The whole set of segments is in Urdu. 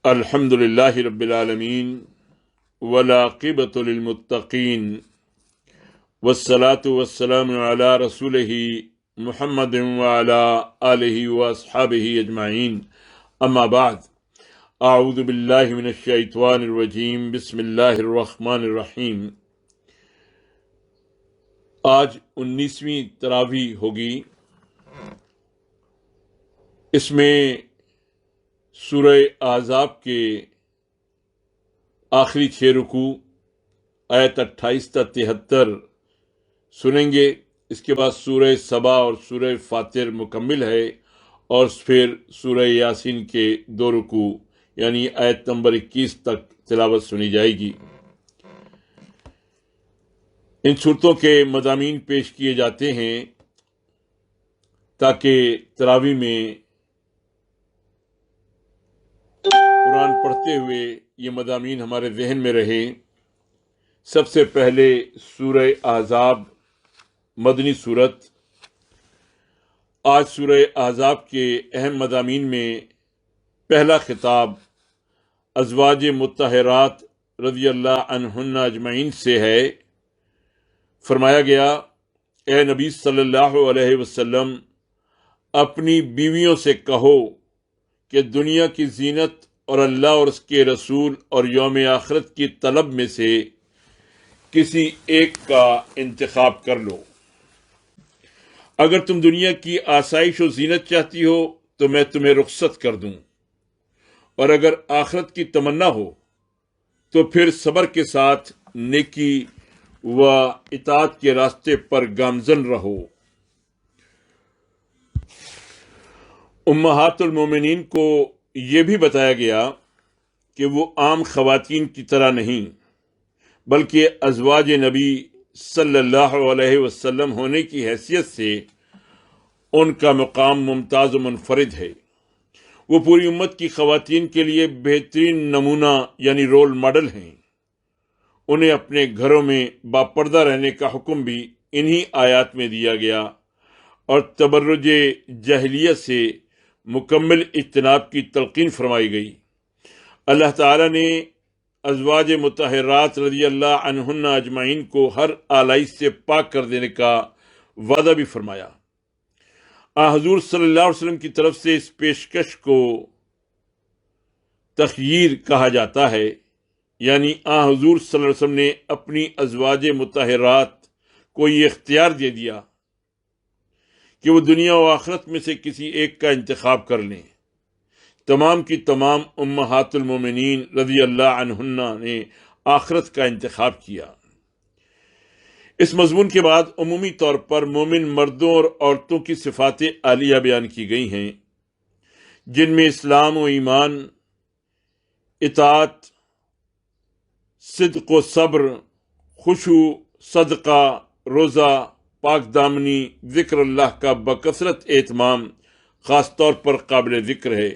الحمد للہ رب العالمین والعاقبۃ للمتقین والصلاة والسلام علی رسولہ محمد وعلی آلہ واصحابہ اجمعین، اما بعد، اعوذ باللہ من الشیطان الرجیم، بسم اللہ الرحمن الرحیم۔ آج 19ویں تراویح ہوگی۔ اس میں سورہ احزاب کے آخری 6 رکوع آیت 28 تا 73 سنیں گے۔ اس کے بعد سورہ سبا اور سورہ فاتر مکمل ہے، اور پھر سورہ یاسین کے 2 رکوع یعنی آیت نمبر 21 تک تلاوت سنی جائے گی۔ ان صورتوں کے مضامین پیش کیے جاتے ہیں تاکہ تراویح میں قرآن پڑھتے ہوئے یہ مضامین ہمارے ذہن میں رہے۔ سب سے پہلے سورہ احزاب، مدنی سورت۔ آج سورہ احزاب کے اہم مضامین میں پہلا خطاب ازواج مطہرات رضی اللہ عنہن اجمعین سے ہے۔ فرمایا گیا، اے نبی صلی اللہ علیہ وسلم، اپنی بیویوں سے کہو کہ دنیا کی زینت اور اللہ اور اس کے رسول اور یوم آخرت کی طلب میں سے کسی ایک کا انتخاب کر لو۔ اگر تم دنیا کی آسائش و زینت چاہتی ہو تو میں تمہیں رخصت کر دوں، اور اگر آخرت کی تمنا ہو تو پھر صبر کے ساتھ نیکی و اطاعت کے راستے پر گامزن رہو۔ امہات المومنین کو یہ بھی بتایا گیا کہ وہ عام خواتین کی طرح نہیں، بلکہ ازواج نبی صلی اللہ علیہ وسلم ہونے کی حیثیت سے ان کا مقام ممتاز و منفرد ہے۔ وہ پوری امت کی خواتین کے لیے بہترین نمونہ یعنی رول ماڈل ہیں۔ انہیں اپنے گھروں میں باپردہ رہنے کا حکم بھی انہی آیات میں دیا گیا، اور تبرج جاہلیت سے مکمل اجتناب کی تلقین فرمائی گئی۔ اللہ تعالیٰ نے ازواج مطہرات رضی اللہ عنہن اجمعین کو ہر آلائش سے پاک کر دینے کا وعدہ بھی فرمایا۔ حضور صلی اللہ علیہ وسلم کی طرف سے اس پیشکش کو تخییر کہا جاتا ہے، یعنی حضور صلی اللہ علیہ وسلم نے اپنی ازواج مطہرات کو یہ اختیار دے دیا کہ وہ دنیا و آخرت میں سے کسی ایک کا انتخاب کر لیں۔ تمام کی تمام امہات المومنین رضی اللہ عنہن نے آخرت کا انتخاب کیا۔ اس مضمون کے بعد عمومی طور پر مومن مردوں اور عورتوں کی صفات عالیہ بیان کی گئی ہیں، جن میں اسلام و ایمان، اطاعت، صدق و صبر، خشوع، صدقہ، روزہ، پاک دامنی، ذکر اللہ کا بکثرت اہتمام خاص طور پر قابل ذکر ہے۔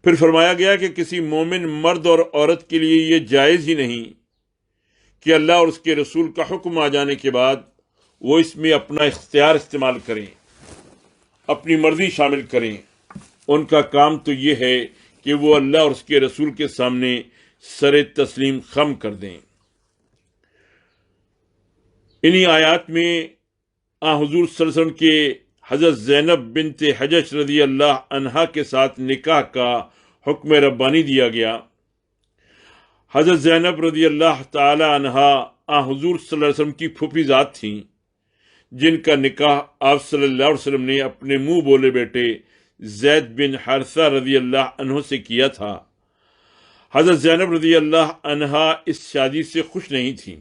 پھر فرمایا گیا کہ کسی مومن مرد اور عورت کے لیے یہ جائز ہی نہیں کہ اللہ اور اس کے رسول کا حکم آ جانے کے بعد وہ اس میں اپنا اختیار استعمال کریں، اپنی مرضی شامل کریں۔ ان کا کام تو یہ ہے کہ وہ اللہ اور اس کے رسول کے سامنے سر تسلیم خم کر دیں۔ انہی آیات میں حضور صلی اللہ علیہ وسلم کے حضرت زینب بنت حجش رضی اللہ عنہا کے ساتھ نکاح کا حکم ربانی دیا گیا۔ حضرت زینب رضی اللہ تعالی عنہا حضور صلی اللہ علیہ وسلم کی پھوپھی ذات تھیں، جن کا نکاح آپ صلی اللہ علیہ وسلم نے اپنے منہ بولے بیٹے زید بن حارثہ رضی اللہ عنہ سے کیا تھا۔ حضرت زینب رضی اللہ عنہا اس شادی سے خوش نہیں تھیں۔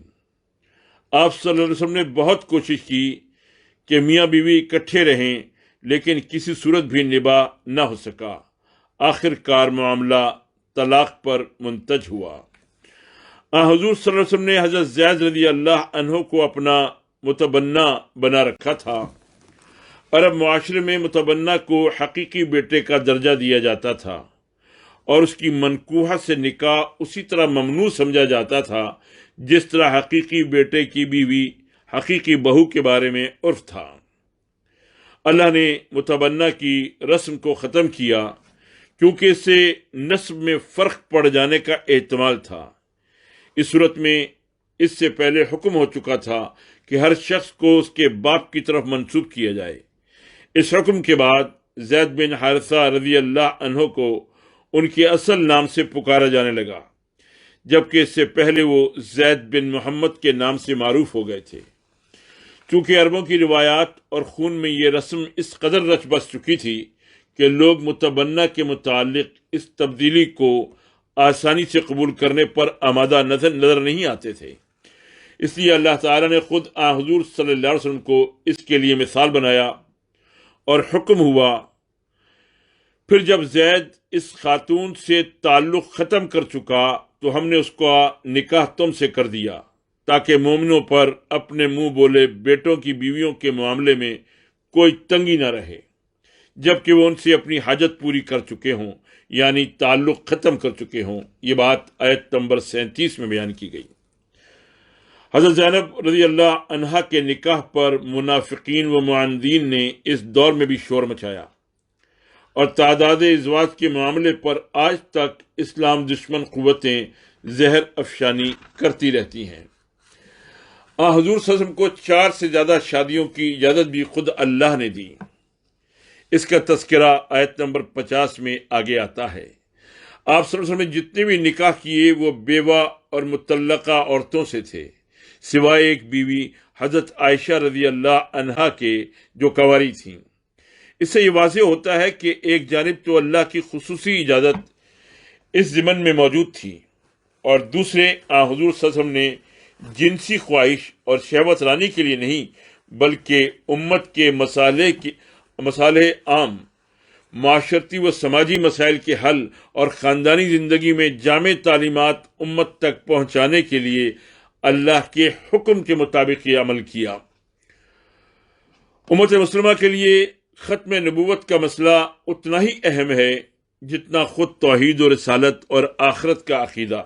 آپ صلی اللہ علیہ وسلم نے بہت کوشش کی کہ میاں بیوی اکٹھے رہیں، لیکن کسی صورت بھی نباہ نہ ہو سکا۔ آخر کار معاملہ طلاق پر منتج ہوا۔ حضور صلی اللہ علیہ وسلم نے حضرت زید رضی اللہ عنہ کو اپنا متبنہ بنا رکھا تھا۔ عرب معاشرے میں متبنہ کو حقیقی بیٹے کا درجہ دیا جاتا تھا، اور اس کی منکوحہ سے نکاح اسی طرح ممنوع سمجھا جاتا تھا جس طرح حقیقی بیٹے کی بیوی حقیقی بہو کے بارے میں عرف تھا۔ اللہ نے متبنہ کی رسم کو ختم کیا کیونکہ اس سے نسب میں فرق پڑ جانے کا احتمال تھا۔ اس صورت میں اس سے پہلے حکم ہو چکا تھا کہ ہر شخص کو اس کے باپ کی طرف منسوب کیا جائے۔ اس حکم کے بعد زید بن حارثہ رضی اللہ عنہ کو ان کے اصل نام سے پکارا جانے لگا، جبکہ اس سے پہلے وہ زید بن محمد کے نام سے معروف ہو گئے تھے۔ چونکہ عربوں کی روایات اور خون میں یہ رسم اس قدر رچ بس چکی تھی کہ لوگ متبنہ کے متعلق اس تبدیلی کو آسانی سے قبول کرنے پر آمادہ نظر نہیں آتے تھے۔ اس لیے اللہ تعالیٰ نے خود حضور صلی اللہ علیہ وسلم کو اس کے لیے مثال بنایا اور حکم ہوا۔ پھر جب زید اس خاتون سے تعلق ختم کر چکا تو ہم نے اس کا نکاح تم سے کر دیا تاکہ مومنوں پر اپنے منہ بولے بیٹوں کی بیویوں کے معاملے میں کوئی تنگی نہ رہے، جبکہ وہ ان سے اپنی حاجت پوری کر چکے ہوں، یعنی تعلق ختم کر چکے ہوں۔ یہ بات آیت نمبر 37 میں بیان کی گئی۔ حضرت زینب رضی اللہ عنہا کے نکاح پر منافقین و معاندین نے اس دور میں بھی شور مچایا، اور تعداد ازواج کے معاملے پر آج تک اسلام دشمن قوتیں زہر افشانی کرتی رہتی ہیں۔ حضور صلی اللہ علیہ وسلم کو 4 سے زیادہ شادیوں کی اجازت بھی خود اللہ نے دی۔ اس کا تذکرہ آیت نمبر 50 میں آگے آتا ہے۔ آپ صلی اللہ علیہ وسلم نے جتنے بھی نکاح کیے وہ بیوہ اور مطلقہ عورتوں سے تھے، سوائے ایک بیوی حضرت عائشہ رضی اللہ عنہا کے جو کنواری تھیں۔ اس سے یہ واضح ہوتا ہے کہ ایک جانب تو اللہ کی خصوصی اجازت اس ضمن میں موجود تھی، اور دوسرے حضور صلی اللہ علیہ وسلم نے جنسی خواہش اور شہوت رانی کے لیے نہیں بلکہ امت کے مصالح عام، معاشرتی و سماجی مسائل کے حل اور خاندانی زندگی میں جامع تعلیمات امت تک پہنچانے کے لیے اللہ کے حکم کے مطابق یہ عمل کیا۔ امت مسلمہ کے لیے ختم نبوت کا مسئلہ اتنا ہی اہم ہے جتنا خود توحید و رسالت اور آخرت کا عقیدہ۔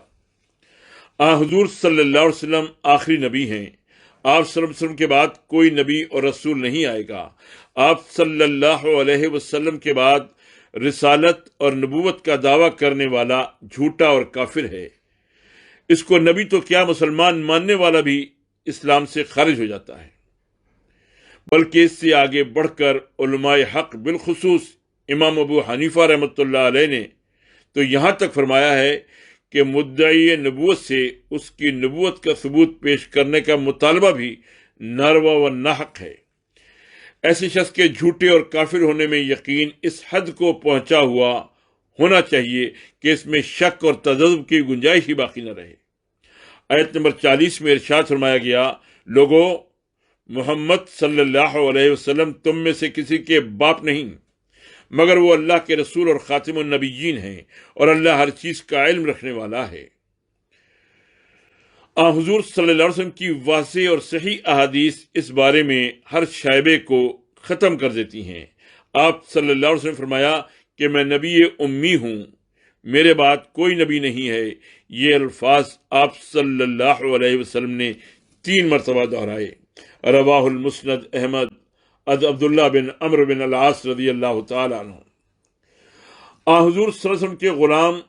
حضور صلی اللہ علیہ وسلم آخری نبی ہیں۔ آپ صلی اللہ علیہ وسلم کے بعد کوئی نبی اور رسول نہیں آئے گا۔ آپ صلی اللہ علیہ وسلم کے بعد رسالت اور نبوت کا دعویٰ کرنے والا جھوٹا اور کافر ہے۔ اس کو نبی تو کیا مسلمان ماننے والا بھی اسلام سے خارج ہو جاتا ہے۔ بلکہ اس سے آگے بڑھ کر علماء حق بالخصوص امام ابو حنیفہ رحمۃ اللہ علیہ نے تو یہاں تک فرمایا ہے کہ مدعی نبوت سے اس کی نبوت کا ثبوت پیش کرنے کا مطالبہ بھی ناروا و ناحق ہے۔ ایسے شخص کے جھوٹے اور کافر ہونے میں یقین اس حد کو پہنچا ہوا ہونا چاہیے کہ اس میں شک اور تذبذب کی گنجائش ہی باقی نہ رہے۔ آیت نمبر 40 میں ارشاد فرمایا گیا، لوگو محمد صلی اللہ علیہ وسلم تم میں سے کسی کے باپ نہیں، مگر وہ اللہ کے رسول اور خاتم النبیین ہیں، اور اللہ ہر چیز کا علم رکھنے والا ہے۔ حضور صلی اللہ علیہ وسلم کی واضح اور صحیح احادیث اس بارے میں ہر شائبے کو ختم کر دیتی ہیں۔ آپ صلی اللہ علیہ وسلم نے فرمایا کہ میں نبی امی ہوں، میرے بعد کوئی نبی نہیں ہے۔ یہ الفاظ آپ صلی اللہ علیہ وسلم نے 3 مرتبہ دہرائے۔ رواہ المسند احمد عبداللہ بن عمرو بن العاص رضی اللہ تعالی عنہ۔ حضور صلی اللہ علیہ وسلم کے غلام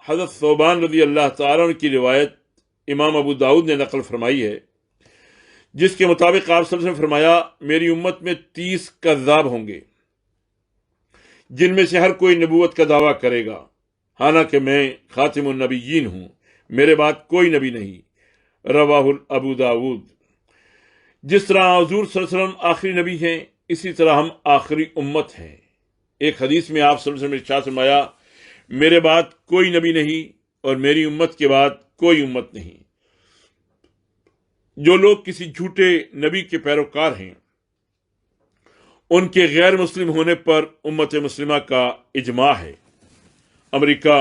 حضرت ثوبان رضی اللہ تعالی عنہ کی روایت امام ابو داؤد نے نقل فرمائی ہے، جس کے مطابق آپ صلی اللہ علیہ وسلم نے فرمایا، میری امت میں 30 کذاب ہوں گے، جن میں سے ہر کوئی نبوت کا دعویٰ کرے گا، حالانکہ میں خاتم النبیین ہوں، میرے بعد کوئی نبی نہیں۔ رواہ ابو داؤد۔ جس طرح حضور صلی اللہ علیہ وسلم آخری نبی ہیں، اسی طرح ہم آخری امت ہیں۔ ایک حدیث میں آپ صلی اللہ علیہ وسلم نے ارشاد فرمایا، میرے بعد کوئی نبی نہیں اور میری امت کے بعد کوئی امت نہیں۔ جو لوگ کسی جھوٹے نبی کے پیروکار ہیں، ان کے غیر مسلم ہونے پر امت مسلمہ کا اجماع ہے۔ امریکہ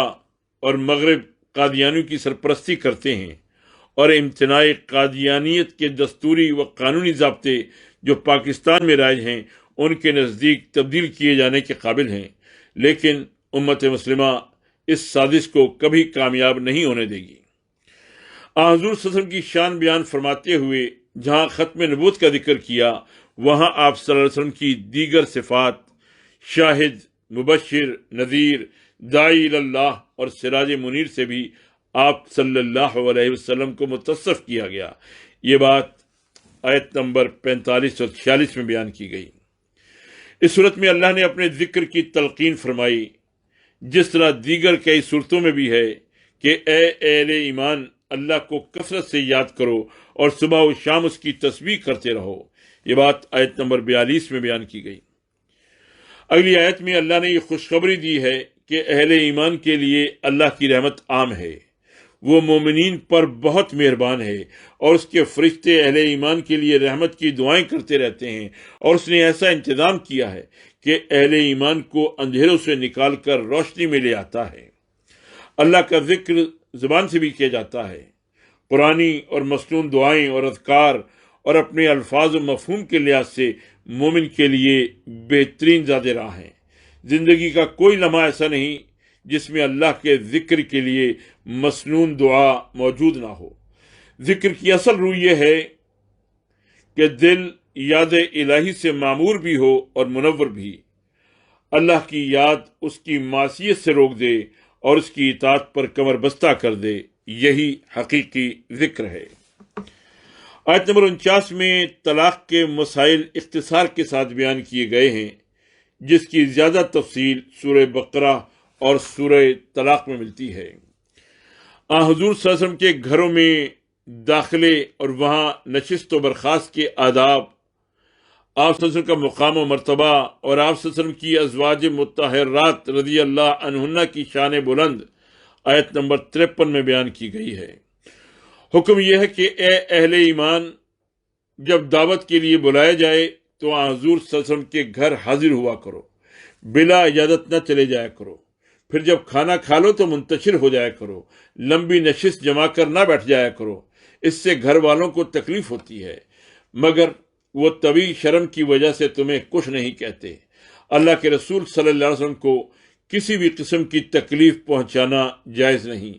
اور مغرب قادیانیوں کی سرپرستی کرتے ہیں، اور امتناع قادیانیت کے دستوری و قانونی ضابطے جو پاکستان میں رائج ہیں ان کے نزدیک تبدیل کیے جانے کے قابل ہیں، لیکن امت مسلمہ اس سازش کو کبھی کامیاب نہیں ہونے دے گی۔ حضور صلی اللہ علیہ وسلم کی شان بیان فرماتے ہوئے جہاں ختم نبوت کا ذکر کیا، وہاں آپ صلی اللہ علیہ وسلم کی دیگر صفات، شاہد، مبشر، نذیر، داعی اللہ اور سراج منیر سے بھی آپ صلی اللہ علیہ وسلم کو متصف کیا گیا۔ یہ بات آیت نمبر 45 اور 46 میں بیان کی گئی۔ اس صورت میں اللہ نے اپنے ذکر کی تلقین فرمائی، جس طرح دیگر کئی صورتوں میں بھی ہے کہ اے اہل ایمان، اللہ کو کثرت سے یاد کرو اور صبح و شام اس کی تسبیح کرتے رہو۔ یہ بات آیت نمبر 42 میں بیان کی گئی۔ اگلی آیت میں اللہ نے یہ خوشخبری دی ہے کہ اہل ایمان کے لیے اللہ کی رحمت عام ہے، وہ مومنین پر بہت مہربان ہے، اور اس کے فرشتے اہل ایمان کے لیے رحمت کی دعائیں کرتے رہتے ہیں، اور اس نے ایسا انتظام کیا ہے کہ اہل ایمان کو اندھیروں سے نکال کر روشنی میں لے آتا ہے۔ اللہ کا ذکر زبان سے بھی کیا جاتا ہے۔ قرآنی اور مسنون دعائیں اور اذکار اور اپنے الفاظ و مفہوم کے لحاظ سے مومن کے لیے بہترین زاد راہ ہیں۔ زندگی کا کوئی لمحہ ایسا نہیں جس میں اللہ کے ذکر کے لیے مسنون دعا موجود نہ ہو۔ ذکر کی اصل روح یہ ہے کہ دل یاد الہی سے معمور بھی ہو اور منور بھی۔ اللہ کی یاد اس کی معصیت سے روک دے اور اس کی اطاعت پر کمر بستہ کر دے، یہی حقیقی ذکر ہے۔ آیت نمبر 49 میں طلاق کے مسائل اختصار کے ساتھ بیان کیے گئے ہیں، جس کی زیادہ تفصیل سورہ بقرہ اور سورہ طلاق میں ملتی ہے۔ حضور صلی اللہ علیہ وسلم کے گھروں میں داخلے اور وہاں نشست و برخاست کے آداب، آپ صلی اللہ علیہ وسلم کا مقام و مرتبہ اور آپ صلی اللہ علیہ وسلم کی ازواج مطہرات رضی اللہ عنہن کی شان بلند آیت نمبر 53 میں بیان کی گئی ہے۔ حکم یہ ہے کہ اے اہل ایمان، جب دعوت کے لیے بلایا جائے تو حضور صلی اللہ علیہ وسلم کے گھر حاضر ہوا کرو، بلا اجازت نہ چلے جایا کرو۔ پھر جب کھانا کھا لو تو منتشر ہو جایا کرو، لمبی نشست جما کر نہ بیٹھ جایا کرو، اس سے گھر والوں کو تکلیف ہوتی ہے، مگر وہ طویل شرم کی وجہ سے تمہیں کچھ نہیں کہتے۔ اللہ کے رسول صلی اللہ علیہ وسلم کو کسی بھی قسم کی تکلیف پہنچانا جائز نہیں۔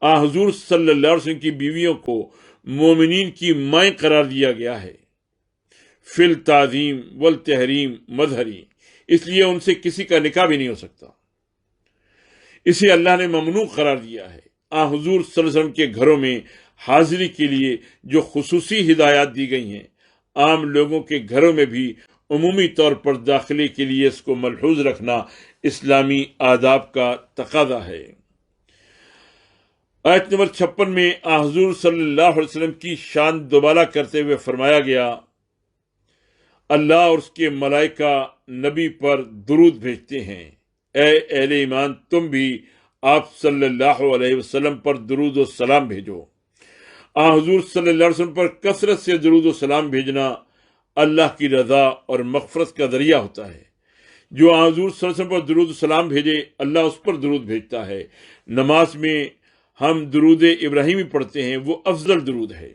حضور صلی اللہ علیہ وسلم کی بیویوں کو مومنین کی مائیں قرار دیا گیا ہے، فی التعظیم والتحریم مظہری، اس لیے ان سے کسی کا نکاح بھی نہیں ہو سکتا، اسے اللہ نے ممنوع قرار دیا ہے۔ حضور صلی اللہ علیہ وسلم کے گھروں میں حاضری کے لیے جو خصوصی ہدایات دی گئی ہیں، عام لوگوں کے گھروں میں بھی عمومی طور پر داخلے کے لیے اس کو ملحوظ رکھنا اسلامی آداب کا تقاضا ہے۔ آیت نمبر 56 میں حضور صلی اللہ علیہ وسلم کی شان دوبالا کرتے ہوئے فرمایا گیا، اللہ اور اس کے ملائکہ نبی پر درود بھیجتے ہیں، اے اہل ایمان تم بھی آپ صلی اللہ علیہ وسلم پر درود و سلام بھیجو۔ حضور صلی اللہ علیہ وسلم پر کثرت سے درود و سلام بھیجنا اللہ کی رضا اور مغفرت کا ذریعہ ہوتا ہے۔ جو حضور صلی اللہ علیہ وسلم پر درود و سلام بھیجے، اللہ اس پر درود بھیجتا ہے۔ نماز میں ہم درود ابراہیمی پڑھتے ہیں، وہ افضل درود ہے۔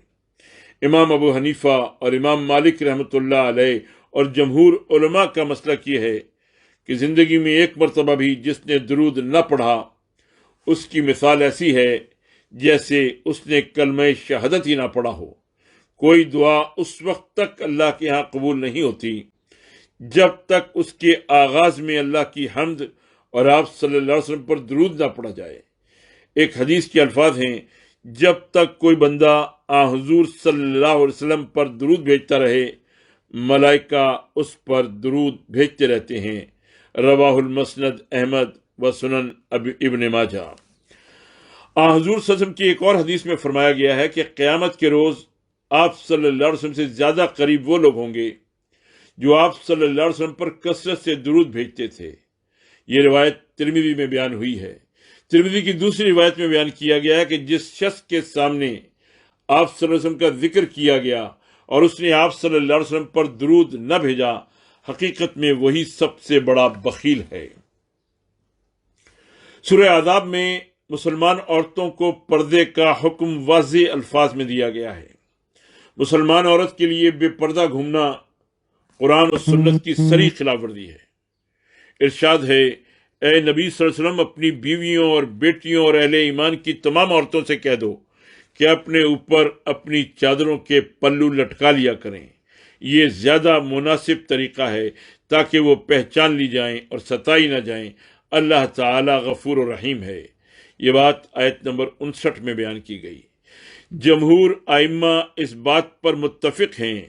امام ابو حنیفہ اور امام مالک رحمۃ اللہ علیہ اور جمہور علماء کا مسلک یہ ہے کہ زندگی میں ایک مرتبہ بھی جس نے درود نہ پڑھا، اس کی مثال ایسی ہے جیسے اس نے کلمہ شہادت ہی نہ پڑھا ہو۔ کوئی دعا اس وقت تک اللہ کے ہاں قبول نہیں ہوتی جب تک اس کے آغاز میں اللہ کی حمد اور آپ صلی اللہ علیہ وسلم پر درود نہ پڑھا جائے۔ ایک حدیث کے الفاظ ہیں، جب تک کوئی بندہ حضور صلی اللہ علیہ وسلم پر درود بھیجتا رہے، ملائکہ اس پر درود بھیجتے رہتے ہیں۔ رواہ المسند احمد و سنن ابن ماجہ۔ حضور صلی اللہ علیہ وسلم کی ایک اور حدیث میں فرمایا گیا ہے کہ قیامت کے روز آپ صلی اللہ علیہ وسلم سے زیادہ قریب وہ لوگ ہوں گے جو آپ صلی اللہ علیہ وسلم پر کثرت سے درود بھیجتے تھے۔ یہ روایت ترمذی میں بیان ہوئی ہے۔ ترمذی کی دوسری روایت میں بیان کیا گیا ہے کہ جس شخص کے سامنے آپ صلی اللہ علیہ وسلم کا ذکر کیا گیا اور اس نے آپ صلی اللہ علیہ وسلم پر درود نہ بھیجا، حقیقت میں وہی سب سے بڑا بخیل ہے۔ سورہ احزاب میں مسلمان عورتوں کو پردے کا حکم واضح الفاظ میں دیا گیا ہے۔ مسلمان عورت کے لیے بے پردہ گھومنا قرآن و سنت کی صریح خلاف ورزی ہے۔ ارشاد ہے، اے نبی صلی اللہ علیہ وسلم اپنی بیویوں اور بیٹیوں اور اہل ایمان کی تمام عورتوں سے کہہ دو کہ اپنے اوپر اپنی چادروں کے پلو لٹکا لیا کریں، یہ زیادہ مناسب طریقہ ہے تاکہ وہ پہچان لی جائیں اور ستائی نہ جائیں۔ اللہ تعالی غفور و رحیم ہے۔ یہ بات آیت نمبر 59 میں بیان کی گئی۔ جمہور ائمہ اس بات پر متفق ہیں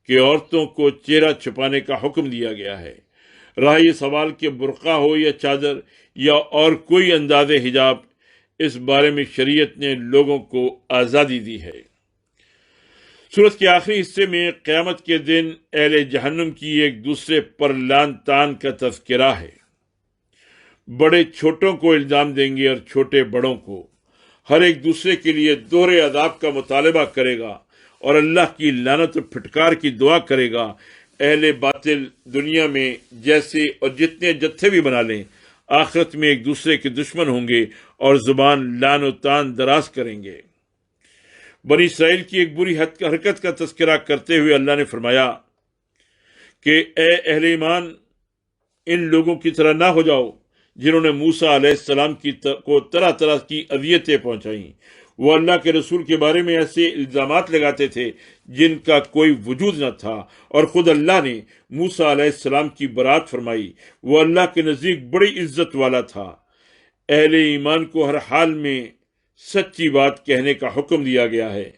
کہ عورتوں کو چہرہ چھپانے کا حکم دیا گیا ہے۔ رہا یہ سوال کہ برقع ہو یا چادر یا اور کوئی انداز حجاب، اس بارے میں شریعت نے لوگوں کو آزادی دی ہے۔ سورت کے آخری حصے میں قیامت کے دن اہل جہنم کی ایک دوسرے پر لعن طعن کا تذکرہ ہے۔ بڑے چھوٹوں کو الزام دیں گے اور چھوٹے بڑوں کو، ہر ایک دوسرے کے لیے دوہرے عذاب کا مطالبہ کرے گا اور اللہ کی لعنت و پھٹکار کی دعا کرے گا۔ اہل باطل دنیا میں جیسے اور جتنے جتھے بھی بنا لیں، آخرت میں ایک دوسرے کے دشمن ہوں گے اور زبان لعن و طعن دراز کریں گے۔ بنی اسرائیل کی ایک بری حرکت کا تذکرہ کرتے ہوئے اللہ نے فرمایا کہ اے اہل ایمان، ان لوگوں کی طرح نہ ہو جاؤ جنہوں نے موسیٰ علیہ السلام کو طرح طرح کی اذیتیں پہنچائیں۔ وہ اللہ کے رسول کے بارے میں ایسے الزامات لگاتے تھے جن کا کوئی وجود نہ تھا، اور خود اللہ نے موسیٰ علیہ السلام کی برات فرمائی۔ وہ اللہ کے نزدیک بڑی عزت والا تھا۔ اہل ایمان کو ہر حال میں سچی بات کہنے کا حکم دیا گیا ہے۔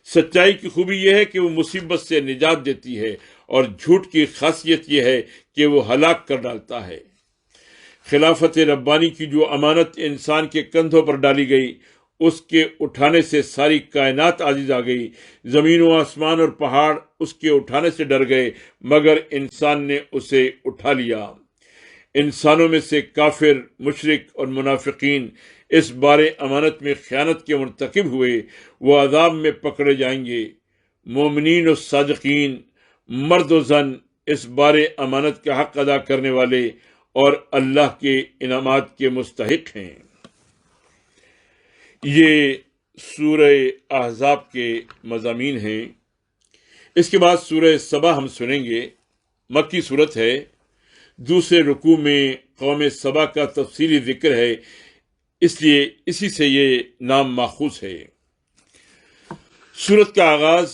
سچائی کی خوبی یہ ہے کہ وہ مصیبت سے نجات دیتی ہے، اور جھوٹ کی خاصیت یہ ہے کہ وہ ہلاک کر ڈالتا ہے۔ خلافت ربانی کی جو امانت انسان کے کندھوں پر ڈالی گئی، اس کے اٹھانے سے ساری کائنات عاجز آ گئی۔ زمین و آسمان اور پہاڑ اس کے اٹھانے سے ڈر گئے، مگر انسان نے اسے اٹھا لیا۔ انسانوں میں سے کافر، مشرک اور منافقین اس بارے امانت میں خیانت کے مرتکب ہوئے، وہ عذاب میں پکڑے جائیں گے۔ مومنین و صادقین، مرد و زن، اس بارے امانت کا حق ادا کرنے والے اور اللہ کے انعامات کے مستحق ہیں۔ یہ سورہ احزاب کے مضامین ہیں۔ اس کے بعد سورہ سبا ہم سنیں گے۔ مکی صورت ہے۔ دوسرے رکوع میں قوم سبا کا تفصیلی ذکر ہے، اس لیے اسی سے یہ نام ماخوذ ہے۔ سورت کا آغاز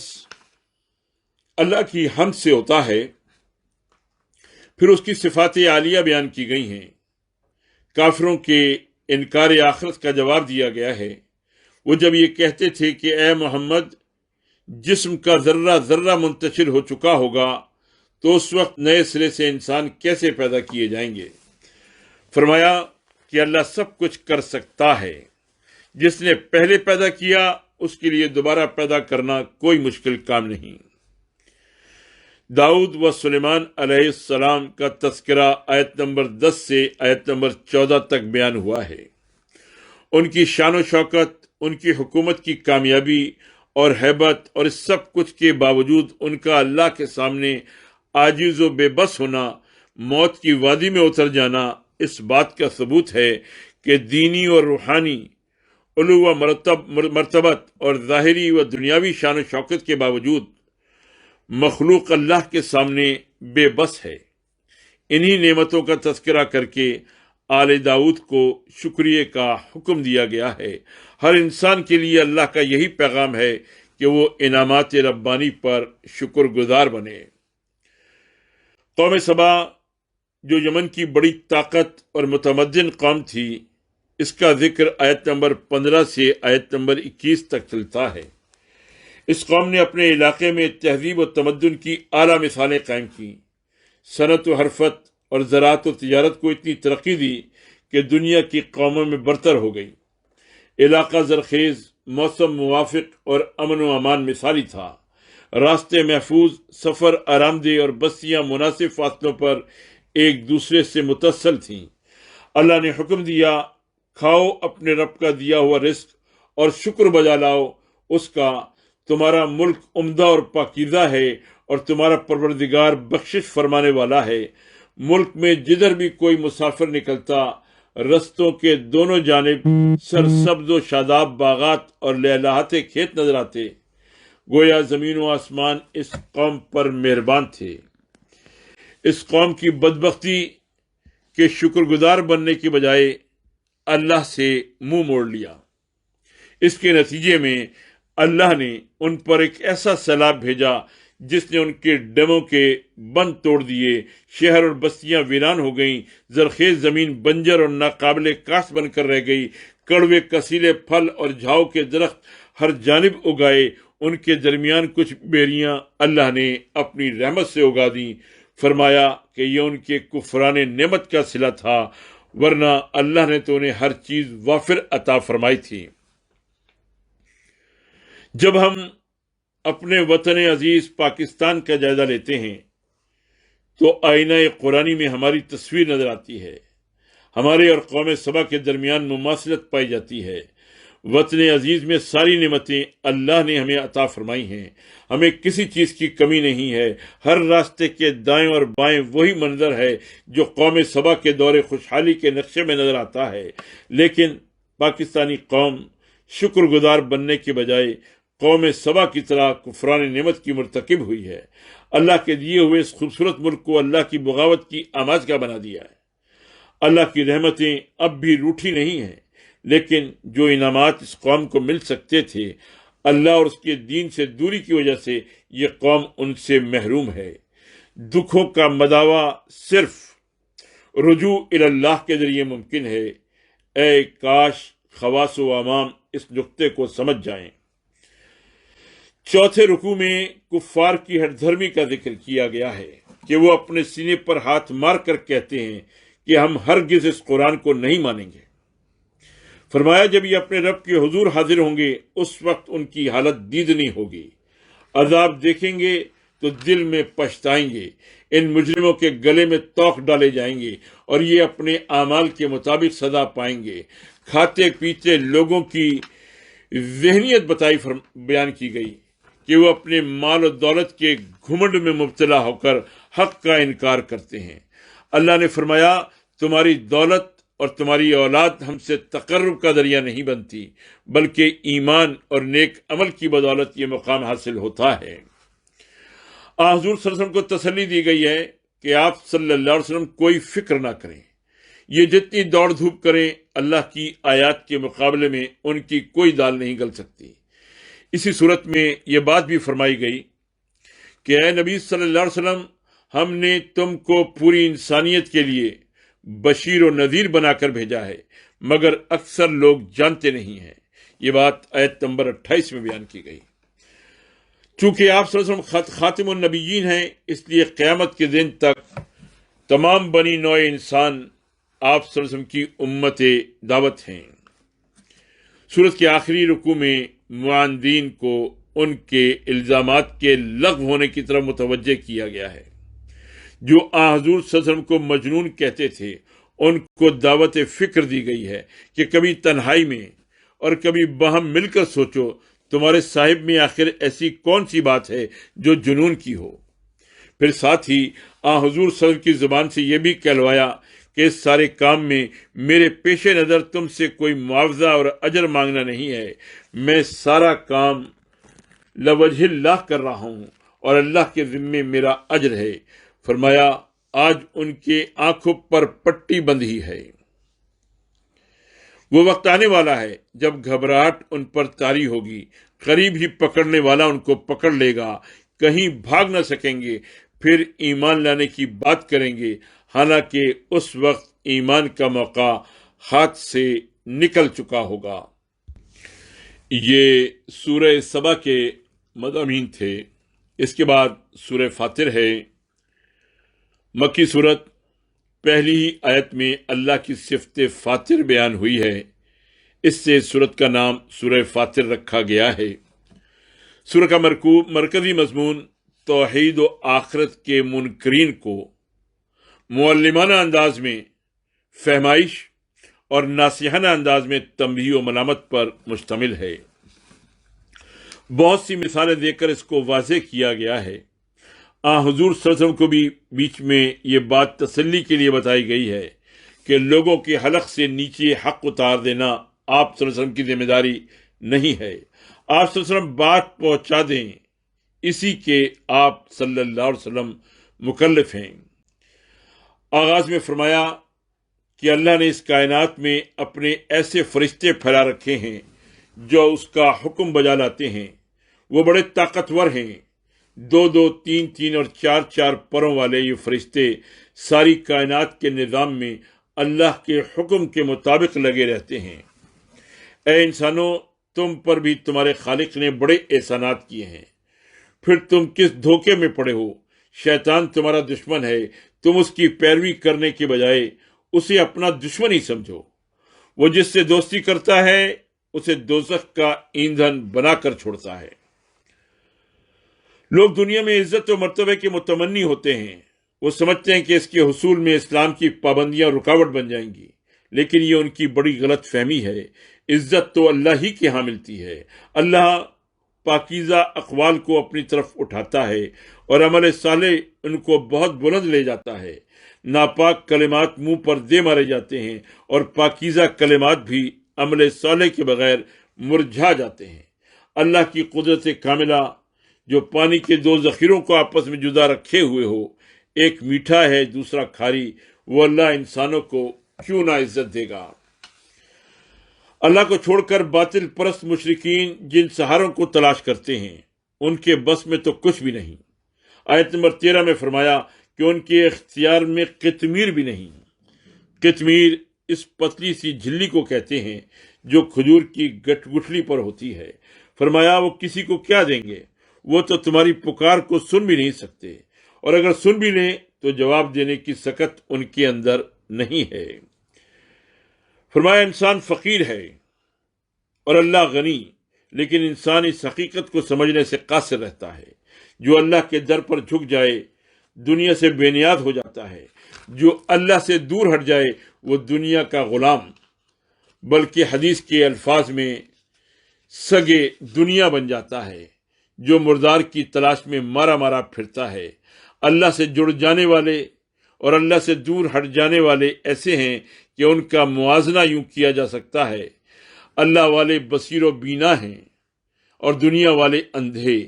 اللہ کی حمد سے ہوتا ہے، پھر اس کی صفات عالیہ بیان کی گئی ہیں۔ کافروں کے انکار آخرت کا جواب دیا گیا ہے۔ وہ جب یہ کہتے تھے کہ اے محمد، جسم کا ذرہ ذرہ منتشر ہو چکا ہوگا تو اس وقت نئے سرے سے انسان کیسے پیدا کیے جائیں گے؟ فرمایا کہ اللہ سب کچھ کر سکتا ہے۔ جس نے پہلے پیدا کیا اس کے لیے دوبارہ پیدا کرنا کوئی مشکل کام نہیں۔ داؤد و سلیمان علیہ السلام کا تذکرہ آیت نمبر 10 سے آیت نمبر 14 تک بیان ہوا ہے۔ ان کی شان و شوکت، ان کی حکومت کی کامیابی اور ہیبت، اور اس سب کچھ کے باوجود ان کا اللہ کے سامنے عاجز و بے بس ہونا، موت کی وادی میں اتر جانا، اس بات کا ثبوت ہے کہ دینی اور روحانی علو و مرتبت اور ظاہری و دنیاوی شان و شوکت کے باوجود مخلوق اللہ کے سامنے بے بس ہے۔ انہی نعمتوں کا تذکرہ کر کے آل داؤد کو شکریہ کا حکم دیا گیا ہے۔ ہر انسان کے لیے اللہ کا یہی پیغام ہے کہ وہ انعامات ربانی پر شکر گزار بنے۔ قوم سبا جو یمن کی بڑی طاقت اور متمدن قوم تھی، اس کا ذکر آیت نمبر 15 سے آیت نمبر 21 تک چلتا ہے۔ اس قوم نے اپنے علاقے میں تہذیب و تمدن کی اعلیٰ مثالیں قائم کی۔ صنعت و حرفت اور زراعت و تجارت کو اتنی ترقی دی کہ دنیا کی قوموں میں برتر ہو گئی۔ علاقہ زرخیز، موسم موافق اور امن و امان مثالی تھا۔ راستے محفوظ، سفر آرام دہ اور بستیاں مناسب فاصلوں پر ایک دوسرے سے متصل تھیں۔ اللہ نے حکم دیا، کھاؤ اپنے رب کا دیا ہوا رزق اور شکر بجا لاؤ اس کا، تمہارا ملک عمدہ اور پاکیزہ ہے اور تمہارا پروردگار بخشش فرمانے والا ہے۔ ملک میں جدھر بھی کوئی مسافر نکلتا، رستوں کے دونوں جانب سرسبز و شاداب باغات اور لہلہاتے کھیت نظر آتے، گویا زمین و آسمان اس قوم پر مہربان تھے۔ اس قوم کی بدبختی کے شکر گزار بننے کی بجائے اللہ سے منہ موڑ لیا۔ اس کے نتیجے میں اللہ نے ان پر ایک ایسا سیلاب بھیجا جس نے ان کے ڈیموں کے بند توڑ دیے، شہر اور بستیاں ویران ہو گئیں، زرخیز زمین بنجر اور ناقابل کاشت بن کر رہ گئی، کڑوے کسیلے پھل اور جھاؤ کے درخت ہر جانب اگائے، ان کے درمیان کچھ بیریاں اللہ نے اپنی رحمت سے اگا دیں۔ فرمایا کہ یہ ان کے کفران نعمت کا صلہ تھا، ورنہ اللہ نے تو انہیں ہر چیز وافر عطا فرمائی تھی۔ جب ہم اپنے وطن عزیز پاکستان کا جائزہ لیتے ہیں تو آئینہ قرآنی میں ہماری تصویر نظر آتی ہے، ہمارے اور قوم سبا کے درمیان مماثلت پائی جاتی ہے۔ وطن عزیز میں ساری نعمتیں اللہ نے ہمیں عطا فرمائی ہیں، ہمیں کسی چیز کی کمی نہیں ہے۔ ہر راستے کے دائیں اور بائیں وہی منظر ہے جو قوم سبا کے دور خوشحالی کے نقشے میں نظر آتا ہے، لیکن پاکستانی قوم شکر گزار بننے کے بجائے قوم سبا کی طرح کفران نعمت کی مرتکب ہوئی ہے۔ اللہ کے دیے ہوئے اس خوبصورت ملک کو اللہ کی بغاوت کی آماجگاہ بنا دیا ہے۔ اللہ کی رحمتیں اب بھی روٹھی نہیں ہیں، لیکن جو انعامات اس قوم کو مل سکتے تھے، اللہ اور اس کے دین سے دوری کی وجہ سے یہ قوم ان سے محروم ہے۔ دکھوں کا مداوع صرف رجوع الی اللہ کے ذریعے ممکن ہے۔ اے کاش خواص و عوام اس نقطے کو سمجھ جائیں۔ چوتھے رکوع میں کفار کی ہٹ دھرمی کا ذکر کیا گیا ہے کہ وہ اپنے سینے پر ہاتھ مار کر کہتے ہیں کہ ہم ہرگز اس قرآن کو نہیں مانیں گے۔ فرمایا جب یہ اپنے رب کے حضور حاضر ہوں گے اس وقت ان کی حالت دیدنی ہوگی، عذاب دیکھیں گے تو دل میں پچھتائیں گے، ان مجرموں کے گلے میں توق ڈالے جائیں گے اور یہ اپنے اعمال کے مطابق سزا پائیں گے۔ کھاتے پیتے لوگوں کی ذہنیت بیان کی گئی کہ وہ اپنے مال و دولت کے گھمنڈ میں مبتلا ہو کر حق کا انکار کرتے ہیں۔ اللہ نے فرمایا تمہاری دولت اور تمہاری اولاد ہم سے تقرب کا ذریعہ نہیں بنتی، بلکہ ایمان اور نیک عمل کی بدولت یہ مقام حاصل ہوتا ہے۔ حضور صلی اللہ علیہ وسلم کو تسلی دی گئی ہے کہ آپ صلی اللہ علیہ وسلم کوئی فکر نہ کریں، یہ جتنی دوڑ دھوپ کریں اللہ کی آیات کے مقابلے میں ان کی کوئی دال نہیں گل سکتی۔ اسی صورت میں یہ بات بھی فرمائی گئی کہ اے نبی صلی اللہ علیہ وسلم، ہم نے تم کو پوری انسانیت کے لیے بشیر و نذیر بنا کر بھیجا ہے، مگر اکثر لوگ جانتے نہیں ہیں۔ یہ بات آیت نمبر 28 میں بیان کی گئی۔ چونکہ آپ صلی اللہ علیہ وسلم خاتم النبیین ہیں، اس لیے قیامت کے دن تک تمام بنی نوع انسان آپ صلی اللہ علیہ وسلم کی امت دعوت ہیں۔ سورت کے آخری رکوع میں معاندین کو ان کے الزامات کے لغو ہونے کی طرف متوجہ کیا گیا ہے۔ جو حضور صلی اللہ علیہ وسلم کو مجنون کہتے تھے ان کو دعوت فکر دی گئی ہے کہ کبھی تنہائی میں اور کبھی باہم مل کر سوچو تمہارے صاحب میں آخر ایسی کون سی بات ہے جو جنون کی ہو۔ پھر ساتھ ہی حضور صلی اللہ علیہ وسلم کی زبان سے یہ بھی کہلوایا کہ اس سارے کام میں میرے پیش نظر تم سے کوئی معاوضہ اور اجر مانگنا نہیں ہے، میں سارا کام لوجہ اللہ کر رہا ہوں اور اللہ کے ذمے میرا اجر ہے۔ فرمایا آج ان کے آنکھوں پر پٹی بندھی ہے۔ وہ وقت آنے والا ہے جب گھبراہٹ ان پر طاری ہوگی، قریب ہی پکڑنے والا ان کو پکڑ لے گا، کہیں بھاگ نہ سکیں گے، پھر ایمان لانے کی بات کریں گے، حالانکہ اس وقت ایمان کا موقع ہاتھ سے نکل چکا ہوگا۔ یہ سورہ سبا کے مضامین تھے۔ اس کے بعد سورہ فاطر ہے، مکی صورت۔ پہلی ہی آیت میں اللہ کی صفت فاطر بیان ہوئی ہے، اس سے سورت کا نام سورہ فاطر رکھا گیا ہے۔ سورہ کا مرکزی مضمون توحید و آخرت کے منکرین کو معلمانہ انداز میں فہمائش اور ناصحانہ انداز میں تنبیہ و ملامت پر مشتمل ہے۔ بہت سی مثالیں دے کر اس کو واضح کیا گیا ہے۔ حضور صلی اللہ علیہ وسلم کو بھی بیچ میں یہ بات تسلی کے لیے بتائی گئی ہے کہ لوگوں کے حلق سے نیچے حق اتار دینا آپ صلی اللہ علیہ وسلم کی ذمہ داری نہیں ہے۔ آپ صلی اللہ علیہ وسلم بات پہنچا دیں، اسی کے آپ صلی اللہ علیہ وسلم مکلف ہیں۔ آغاز میں فرمایا کہ اللہ نے اس کائنات میں اپنے ایسے فرشتے پھیلا رکھے ہیں جو اس کا حکم بجا لاتے ہیں، وہ بڑے طاقتور ہیں، دو دو تین تین اور چار چار پروں والے یہ فرشتے ساری کائنات کے نظام میں اللہ کے حکم کے مطابق لگے رہتے ہیں۔ اے انسانوں، تم پر بھی تمہارے خالق نے بڑے احسانات کیے ہیں، پھر تم کس دھوکے میں پڑے ہو؟ شیطان تمہارا دشمن ہے، تم اس کی پیروی کرنے کے بجائے اسے اپنا دشمن ہی سمجھو۔ وہ جس سے دوستی کرتا ہے اسے دوزخ کا ایندھن بنا کر چھوڑتا ہے۔ لوگ دنیا میں عزت و مرتبے کے متمنی ہوتے ہیں، وہ سمجھتے ہیں کہ اس کے حصول میں اسلام کی پابندیاں رکاوٹ بن جائیں گی، لیکن یہ ان کی بڑی غلط فہمی ہے۔ عزت تو اللہ ہی کے ہاں ملتی ہے۔ اللہ پاکیزہ اقوال کو اپنی طرف اٹھاتا ہے اور عمل صالح ان کو بہت بلند لے جاتا ہے۔ ناپاک کلمات منہ پر دے مارے جاتے ہیں اور پاکیزہ کلمات بھی عمل صالح کے بغیر مرجھا جاتے ہیں۔ اللہ کی قدرت کاملہ جو پانی کے دو ذخیروں کو آپس میں جدا رکھے ہوئے ہو، ایک میٹھا ہے دوسرا کھاری، وہ اللہ انسانوں کو کیوں نہ عزت دے گا؟ اللہ کو چھوڑ کر باطل پرست مشرکین جن سہاروں کو تلاش کرتے ہیں، ان کے بس میں تو کچھ بھی نہیں۔ آیت نمبر 13 میں فرمایا کہ ان کے اختیار میں قطمیر بھی نہیں۔ قطمیر اس پتلی سی جھلی کو کہتے ہیں جو کھجور کی گٹھلی پر ہوتی ہے۔ فرمایا وہ کسی کو کیا دیں گے؟ وہ تو تمہاری پکار کو سن بھی نہیں سکتے، اور اگر سن بھی لیں تو جواب دینے کی سکت ان کے اندر نہیں ہے۔ فرمایا انسان فقیر ہے اور اللہ غنی، لیکن انسان اس حقیقت کو سمجھنے سے قاصر رہتا ہے۔ جو اللہ کے در پر جھک جائے دنیا سے بے نیاز ہو جاتا ہے، جو اللہ سے دور ہٹ جائے وہ دنیا کا غلام، بلکہ حدیث کے الفاظ میں سگے دنیا بن جاتا ہے۔ جو مردار کی تلاش میں مارا مارا پھرتا ہے۔ اللہ سے جڑ جانے والے اور اللہ سے دور ہٹ جانے والے ایسے ہیں کہ ان کا موازنہ یوں کیا جا سکتا ہے، اللہ والے بصیر و بینا ہیں اور دنیا والے اندھے۔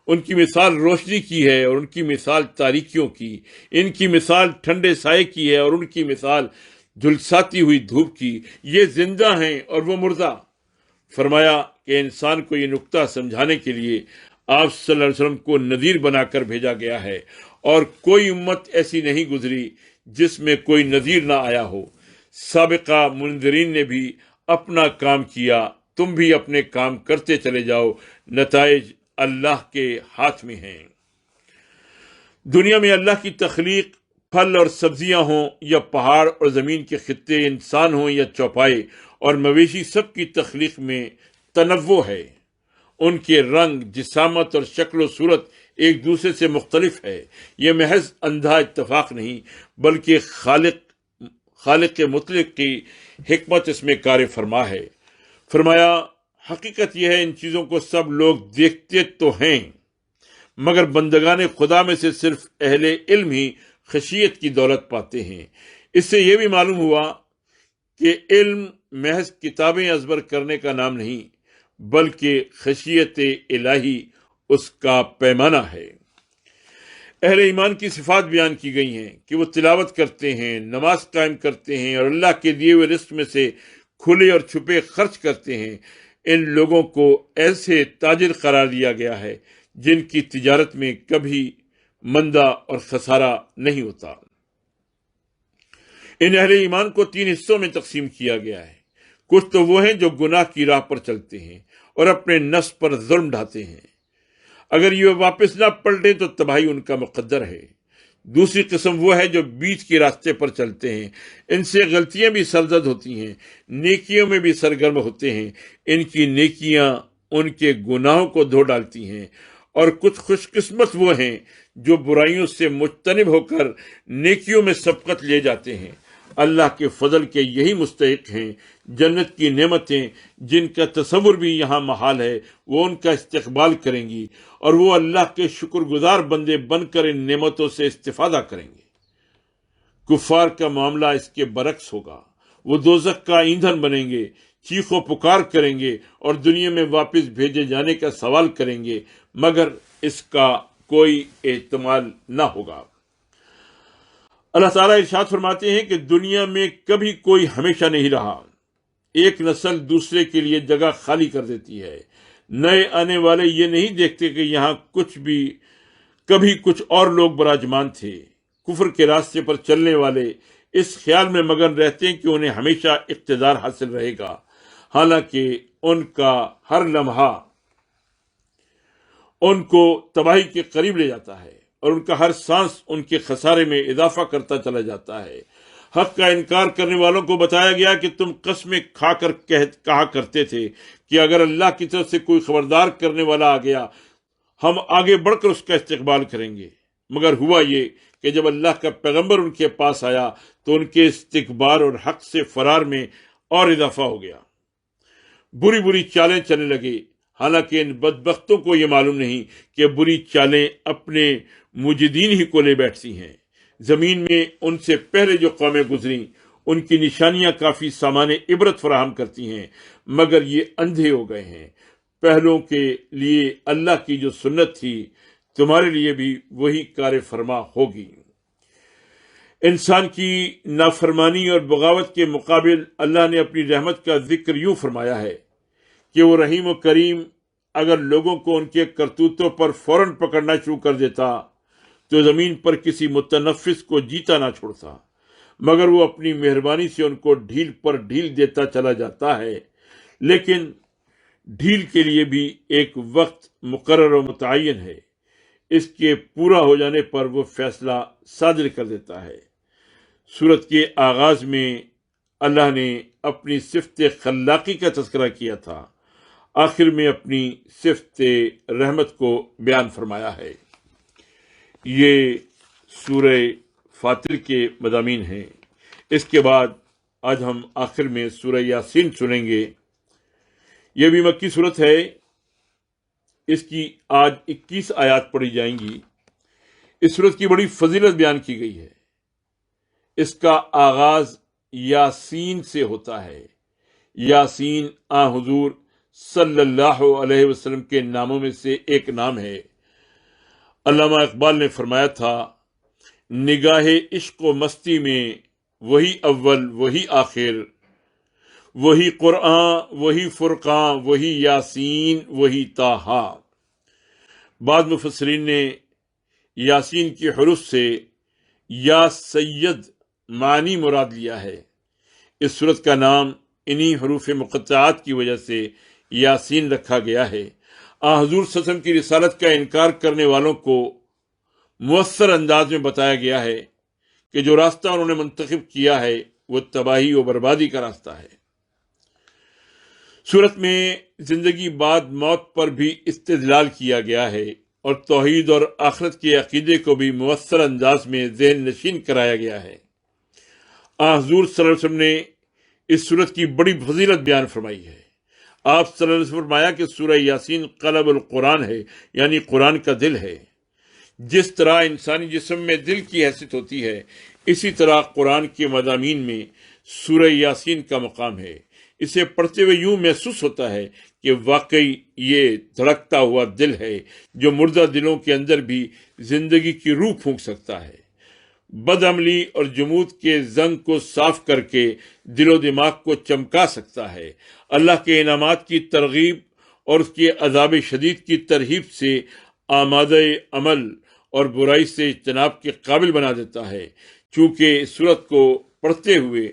ان کی مثال روشنی کی ہے اور ان کی مثال تاریکیوں کی، ان کی مثال ٹھنڈے سائے کی ہے اور ان کی مثال جھلساتی ہوئی دھوپ کی۔ یہ زندہ ہیں اور وہ مردہ۔ فرمایا کہ انسان کو یہ نقطہ سمجھانے کے لیے آپ صلی اللہ علیہ وسلم کو نذیر بنا کر بھیجا گیا ہے، اور کوئی امت ایسی نہیں گزری جس میں کوئی نذیر نہ آیا ہو۔ سابقہ منذرین نے بھی اپنا کام کیا، تم بھی اپنے کام کرتے چلے جاؤ، نتائج اللہ کے ہاتھ میں ہیں۔ دنیا میں اللہ کی تخلیق، پھل اور سبزیاں ہوں یا پہاڑ اور زمین کے خطے، انسان ہوں یا چوپائے اور مویشی، سب کی تخلیق میں تنوع ہے۔ ان کے رنگ، جسامت اور شکل و صورت ایک دوسرے سے مختلف ہے۔ یہ محض اندھا اتفاق نہیں، بلکہ خالق مطلق کی حکمت اس میں کار فرما ہے۔ فرمایا حقیقت یہ ہے ان چیزوں کو سب لوگ دیکھتے تو ہیں، مگر بندگان خدا میں سے صرف اہل علم ہی خشیت کی دولت پاتے ہیں۔ اس سے یہ بھی معلوم ہوا کہ علم محض کتابیں ازبر کرنے کا نام نہیں، بلکہ خشیت الہی اس کا پیمانہ ہے۔ اہل ایمان کی صفات بیان کی گئی ہیں کہ وہ تلاوت کرتے ہیں، نماز قائم کرتے ہیں اور اللہ کے دیے ہوئے رزق میں سے کھلے اور چھپے خرچ کرتے ہیں۔ ان لوگوں کو ایسے تاجر قرار دیا گیا ہے جن کی تجارت میں کبھی مندہ اور خسارہ نہیں ہوتا۔ ان اہل ایمان کو 3 حصوں میں تقسیم کیا گیا ہے۔ کچھ تو وہ ہیں جو گناہ کی راہ پر چلتے ہیں اور اپنے نفس پر ظلم ڈھاتے ہیں، اگر یہ واپس نہ پلٹیں تو تباہی ان کا مقدر ہے۔ دوسری قسم وہ ہے جو بیچ کے راستے پر چلتے ہیں، ان سے غلطیاں بھی سرزد ہوتی ہیں، نیکیوں میں بھی سرگرم ہوتے ہیں، ان کی نیکیاں ان کے گناہوں کو دھو ڈالتی ہیں۔ اور کچھ خوش قسمت وہ ہیں جو برائیوں سے مجتنب ہو کر نیکیوں میں سبقت لے جاتے ہیں۔ اللہ کے فضل کے یہی مستحق ہیں۔ جنت کی نعمتیں جن کا تصور بھی یہاں محال ہے، وہ ان کا استقبال کریں گی اور وہ اللہ کے شکر گزار بندے بن کر ان نعمتوں سے استفادہ کریں گے۔ کفار کا معاملہ اس کے برعکس ہوگا، وہ دوزخ کا ایندھن بنیں گے، چیخ و پکار کریں گے اور دنیا میں واپس بھیجے جانے کا سوال کریں گے، مگر اس کا کوئی احتمال نہ ہوگا۔ اللہ تعالیٰ ارشاد فرماتے ہیں کہ دنیا میں کبھی کوئی ہمیشہ نہیں رہا، ایک نسل دوسرے کے لیے جگہ خالی کر دیتی ہے۔ نئے آنے والے یہ نہیں دیکھتے کہ یہاں کچھ بھی کبھی کچھ اور لوگ براجمان تھے، کفر کے راستے پر چلنے والے اس خیال میں مگن رہتے ہیں کہ انہیں ہمیشہ اقتدار حاصل رہے گا، حالانکہ ان کا ہر لمحہ ان کو تباہی کے قریب لے جاتا ہے اور ان کا ہر سانس ان کے خسارے میں اضافہ کرتا چلا جاتا ہے۔ حق کا انکار کرنے والوں کو بتایا گیا کہ تم قسمیں کھا کر کہا کرتے تھے کہ اگر اللہ کی طرف سے کوئی خبردار کرنے والا آ گیا ہم آگے بڑھ کر اس کا استقبال کریں گے، مگر ہوا یہ کہ جب اللہ کا پیغمبر ان کے پاس آیا تو ان کے استکبار اور حق سے فرار میں اور اضافہ ہو گیا، بری بری چالیں چلنے لگے، حالانکہ ان بدبختوں کو یہ معلوم نہیں کہ بری چالیں اپنے مجدین ہی کو لے بیٹھتی ہیں۔ زمین میں ان سے پہلے جو قومیں گزریں ان کی نشانیاں کافی سامان عبرت فراہم کرتی ہیں، مگر یہ اندھے ہو گئے ہیں۔ پہلوں کے لیے اللہ کی جو سنت تھی تمہارے لیے بھی وہی کار فرما ہوگی۔ انسان کی نافرمانی اور بغاوت کے مقابل اللہ نے اپنی رحمت کا ذکر یوں فرمایا ہے کہ وہ رحیم و کریم اگر لوگوں کو ان کے کرتوتوں پر فوراً پکڑنا شروع کر دیتا تو زمین پر کسی متنفس کو جیتا نہ چھوڑتا، مگر وہ اپنی مہربانی سے ان کو ڈھیل پر ڈھیل دیتا چلا جاتا ہے، لیکن ڈھیل کے لیے بھی ایک وقت مقرر و متعین ہے، اس کے پورا ہو جانے پر وہ فیصلہ صادر کر دیتا ہے۔ سورت کے آغاز میں اللہ نے اپنی صفت خلاقی کا تذکرہ کیا تھا، آخر میں اپنی صفت رحمت کو بیان فرمایا ہے۔ یہ سورہ فاطر کے مضامین ہیں۔ اس کے بعد آج ہم آخر میں سورہ یاسین سنیں گے۔ یہ بھی مکی سورت ہے، اس کی آج 21 آیات پڑھی جائیں گی۔ اس سورت کی بڑی فضیلت بیان کی گئی ہے۔ اس کا آغاز یاسین سے ہوتا ہے۔ یاسین حضور صلی اللہ علیہ وسلم کے ناموں میں سے ایک نام ہے۔ علامہ اقبال نے فرمایا تھا، نگاہ عشق و مستی میں وہی اول وہی آخر، وہی قرآن وہی فرقان وہی یاسین وہی طٰہٰ۔ بعض مفسرین نے یاسین کے حروف سے یا سید معنی مراد لیا ہے۔ اس سورت کا نام انہی حروف مقطعات کی وجہ سے یاسین رکھا گیا ہے۔ حضور صلی اللہ علیہ وسلم کی رسالت کا انکار کرنے والوں کو مؤثر انداز میں بتایا گیا ہے کہ جو راستہ انہوں نے منتخب کیا ہے وہ تباہی و بربادی کا راستہ ہے۔ سورت میں زندگی بعد موت پر بھی استدلال کیا گیا ہے اور توحید اور آخرت کے عقیدے کو بھی مؤثر انداز میں ذہن نشین کرایا گیا ہے۔ حضور صلی اللہ علیہ وسلم نے اس سورت کی بڑی فضیلت بیان فرمائی ہے۔ آپ صلی اللہ علیہ وسلم نے فرمایا کہ سورہ یاسین قلب القرآن ہے، یعنی قرآن کا دل ہے۔ جس طرح انسانی جسم میں دل کی حیثیت ہوتی ہے، اسی طرح قرآن کے مضامین میں سورہ یاسین کا مقام ہے۔ اسے پڑھتے ہوئے یوں محسوس ہوتا ہے کہ واقعی یہ دھڑکتا ہوا دل ہے جو مردہ دلوں کے اندر بھی زندگی کی روح پھونک سکتا ہے، بد عملی اور جمود کے زنگ کو صاف کر کے دل و دماغ کو چمکا سکتا ہے، اللہ کے انعامات کی ترغیب اور اس کے عذاب شدید کی ترہیب سے آمادہ عمل اور برائی سے اجتناب کے قابل بنا دیتا ہے۔ چونکہ اس سورت کو پڑھتے ہوئے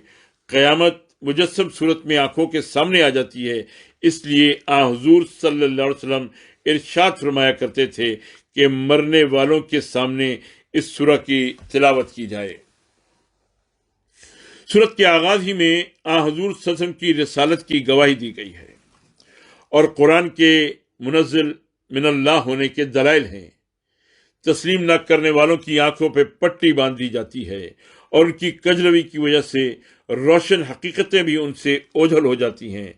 قیامت مجسم صورت میں آنکھوں کے سامنے آ جاتی ہے، اس لیے حضور صلی اللہ علیہ وسلم ارشاد فرمایا کرتے تھے کہ مرنے والوں کے سامنے اس سورہ کی تلاوت کی جائے۔ سورت کے آغاز ہی میں حضور صلی اللہ علیہ وسلم کی رسالت کی گواہی دی گئی ہے اور قرآن کے منزل من اللہ ہونے کے دلائل ہیں۔ تسلیم نہ کرنے والوں کی آنکھوں پہ پٹی باندھ دی جاتی ہے اور ان کی کجروی کی وجہ سے روشن حقیقتیں بھی ان سے اوجھل ہو جاتی ہیں۔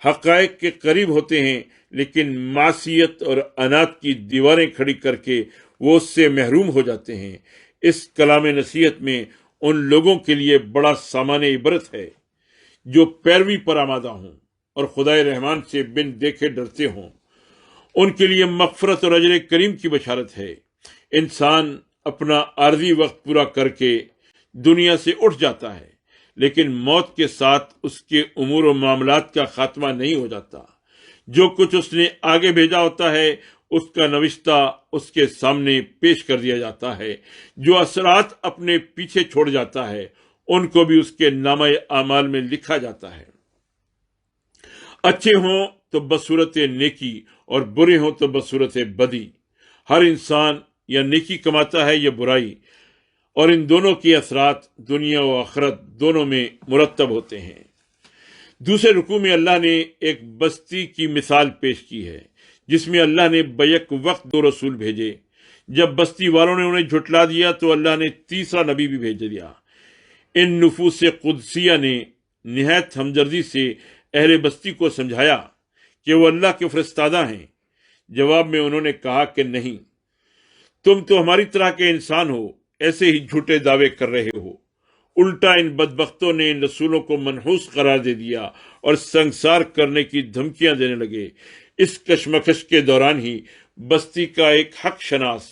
حقائق کے قریب ہوتے ہیں لیکن معصیت اور عناد کی دیواریں کھڑی کر کے وہ اس سے محروم ہو جاتے ہیں۔ اس کلام نصیحت میں ان لوگوں کے لیے بڑا سامان عبرت ہے جو پیروی پر آمادہ ہوں اور خدائے رحمان سے بن دیکھے ڈرتے ہوں۔ ان کے لیے مغفرت اور اجر کریم کی بشارت ہے۔ انسان اپنا عارضی وقت پورا کر کے دنیا سے اٹھ جاتا ہے، لیکن موت کے ساتھ اس کے امور و معاملات کا خاتمہ نہیں ہو جاتا۔ جو کچھ اس نے آگے بھیجا ہوتا ہے اس کا نوشتہ اس کے سامنے پیش کر دیا جاتا ہے۔ جو اثرات اپنے پیچھے چھوڑ جاتا ہے ان کو بھی اس کے نامہ اعمال میں لکھا جاتا ہے۔ اچھے ہوں تو بصورت نیکی اور برے ہوں تو بصورت بدی۔ ہر انسان یا نیکی کماتا ہے یا برائی، اور ان دونوں کے اثرات دنیا و آخرت دونوں میں مرتب ہوتے ہیں۔ دوسرے رکوع میں اللہ نے ایک بستی کی مثال پیش کی ہے جس میں اللہ نے بیک وقت 2 رسول بھیجے۔ جب بستی والوں نے انہیں جھٹلا دیا تو اللہ نے تیسرا نبی بھی بھیج دیا۔ ان نفوس قدسیہ نے نہایت ہمدردی سے اہل بستی کو سمجھایا کہ وہ اللہ کے فرستادہ ہیں۔ جواب میں انہوں نے کہا کہ نہیں، تم تو ہماری طرح کے انسان ہو، ایسے ہی جھوٹے دعوے کر رہے ہو۔ الٹا ان بدبختوں نے ان رسولوں کو منحوس قرار دے دیا اور سنگسار کرنے کی دھمکیاں دینے لگے۔ اس کشمکش کے دوران ہی بستی کا ایک حق شناس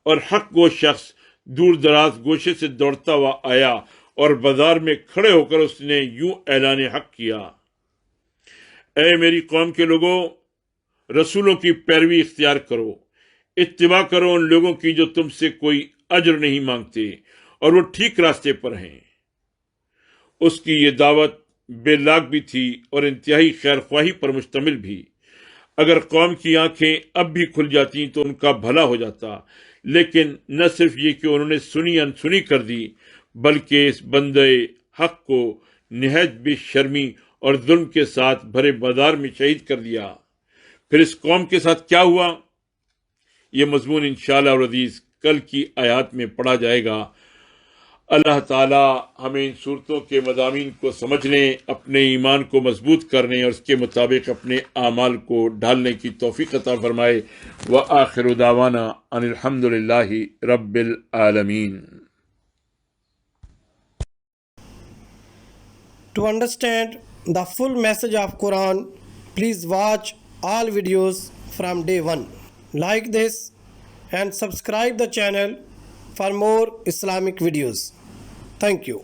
اور حق گو شخص دور دراز گوشے سے دوڑتا ہوا آیا اور بازار میں کھڑے ہو کر اس نے یوں اعلان حق کیا: اے میری قوم کے لوگوں، رسولوں کی پیروی اختیار کرو، اتباع کرو ان لوگوں کی جو تم سے کوئی اجر نہیں مانگتے اور وہ ٹھیک راستے پر ہیں۔ اس کی یہ دعوت بے لاگ بھی تھی اور انتہائی خیر خواہی پر مشتمل بھی۔ اگر قوم کی آنکھیں اب بھی کھل جاتی تو ان کا بھلا ہو جاتا، لیکن نہ صرف یہ کہ انہوں نے سنی انسنی کر دی، بلکہ اس بندے حق کو نہایت بے شرمی اور ظلم کے ساتھ بھرے بازار میں شہید کر دیا۔ پھر اس قوم کے ساتھ کیا ہوا؟ یہ مضمون انشاءاللہ العزیز کل کی آیات میں پڑھا جائے گا۔ اللہ تعالی ہمیں ان صورتوں کے مضامین کو سمجھنے، اپنے ایمان کو مضبوط کرنے اور اس کے مطابق اپنے اعمال کو ڈھالنے کی توفیق عطا فرمائے۔ وآخر دعوانا ان الحمد للہ رب العالمین۔ To understand the full message of Quran, please watch all videos from day one. Like this and subscribe the channel for more Islamic videos. Thank you.